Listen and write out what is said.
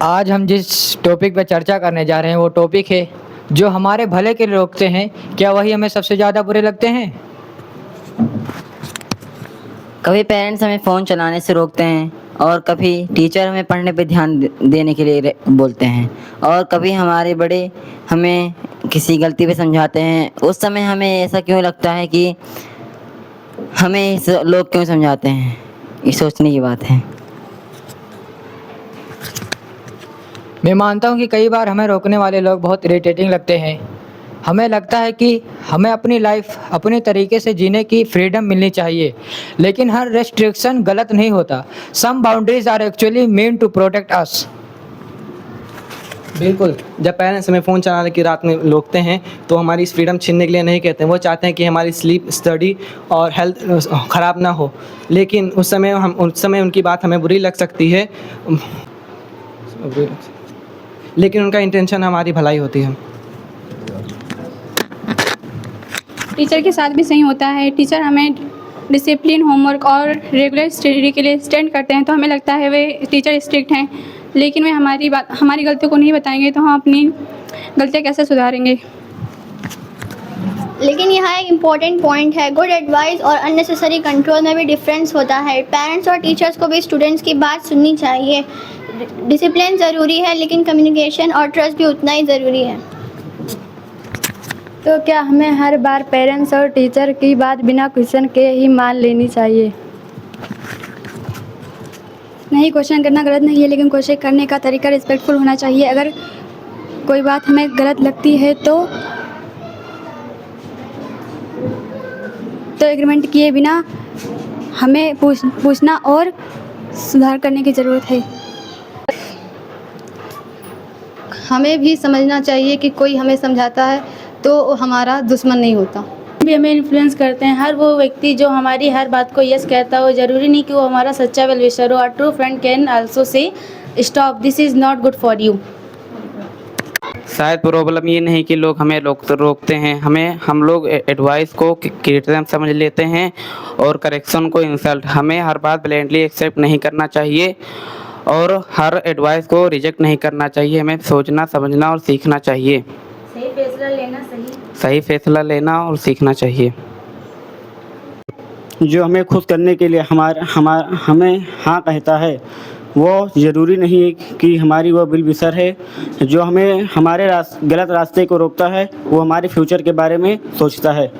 आज हम जिस टॉपिक पर चर्चा करने जा रहे हैं वो टॉपिक है जो हमारे भले के लिए रोकते हैं, क्या वही हमें सबसे ज़्यादा बुरे लगते हैं? कभी पेरेंट्स हमें फ़ोन चलाने से रोकते हैं और कभी टीचर हमें पढ़ने पे ध्यान देने के लिए बोलते हैं और कभी हमारे बड़े हमें किसी गलती पे समझाते हैं। उस समय हमें ऐसा क्यों लगता है कि हमें इस लोग क्यों समझाते हैं? ये सोचने की बात है। मैं मानता हूँ कि कई बार हमें रोकने वाले लोग बहुत इरिटेटिंग लगते हैं। हमें लगता है कि हमें अपनी लाइफ अपने तरीके से जीने की फ्रीडम मिलनी चाहिए, लेकिन हर रेस्ट्रिक्शन गलत नहीं होता। Some boundaries are actually meant to protect us. बिल्कुल, जब पेरेंट्स हमें फ़ोन चलाने की रात में रोकते हैं तो हमारी इस फ्रीडम छीनने के लिए नहीं कहते हैं। वो चाहते हैं कि हमारी स्लीप, स्टडी और हेल्थ ख़राब ना हो। लेकिन उस समय उनकी बात हमें बुरी लग सकती है, लेकिन उनका इंटेंशन हमारी भलाई होती है। टीचर के साथ भी सही होता है। टीचर हमें डिसिप्लिन, होमवर्क और रेगुलर स्टडी के लिए स्टैंड करते हैं तो हमें लगता है वे टीचर स्ट्रिक्ट हैं, लेकिन वे हमारी गलतियों को नहीं बताएंगे तो हम अपनी गलतियाँ कैसे सुधारेंगे। लेकिन यहाँ एक इम्पॉर्टेंट पॉइंट है, गुड एडवाइस और अननेसेसरी कंट्रोल में भी डिफरेंस होता है। पेरेंट्स और टीचर्स को भी स्टूडेंट्स की बात सुननी चाहिए। डिसिप्लिन ज़रूरी है, लेकिन कम्युनिकेशन और ट्रस्ट भी उतना ही ज़रूरी है। तो क्या हमें हर बार पेरेंट्स और टीचर की बात बिना क्वेश्चन के ही मान लेनी चाहिए? नहीं, क्वेश्चन करना गलत नहीं है, लेकिन क्वेश्चन करने का तरीका रिस्पेक्टफुल होना चाहिए। अगर कोई बात हमें गलत लगती है तो एग्रीमेंट किए बिना हमें पूछना और सुधार करने की ज़रूरत है। हमें भी समझना चाहिए कि कोई हमें समझाता है तो हमारा दुश्मन नहीं होता। भी हमें इन्फ्लुएंस करते हैं। हर वो व्यक्ति जो हमारी हर बात को यस कहता हो, ज़रूरी नहीं कि वो हमारा सच्चा वेल विशर हो। A true friend can also say stop, this is not good for you. शायद प्रॉब्लम ये नहीं कि लोग हमें रोकते हैं, हम लोग एडवाइस को क्रिटिसिज्म समझ लेते हैं और करेक्शन को इंसल्ट। हमें हर बात ब्लाइंडली एक्सेप्ट नहीं करना चाहिए और हर एडवाइस को रिजेक्ट नहीं करना चाहिए। हमें सोचना, समझना और सीखना चाहिए। सही फैसला लेना और सीखना चाहिए। जो हमें खुश करने के लिए हमें हाँ कहता है, वो ज़रूरी नहीं है कि हमारी वो वेल विशर है। जो हमें हमारे गलत रास्ते को रोकता है वो हमारे फ्यूचर के बारे में सोचता है।